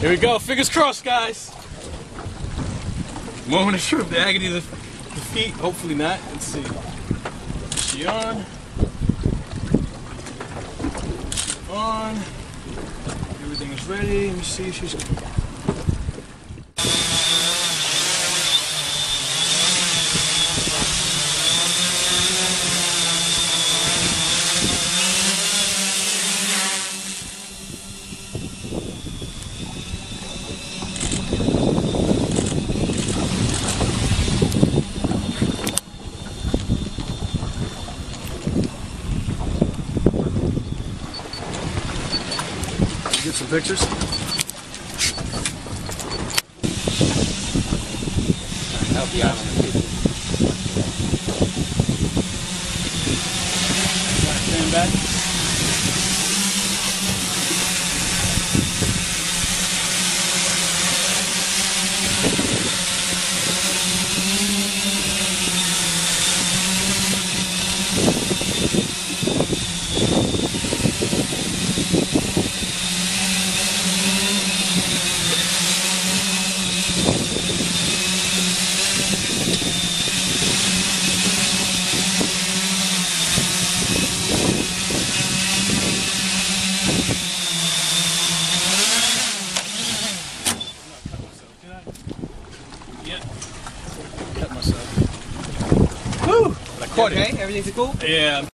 Here we go, fingers crossed, guys. Moment of truth, the agony of the feet. Hopefully not. Let's see. Is she on? On. Everything is ready. Let me see if she's. Get some pictures. Help you out on the picture. Stand back. Yeah. Cut myself. Woo! But I caught it. Okay, everything's cool? Yeah.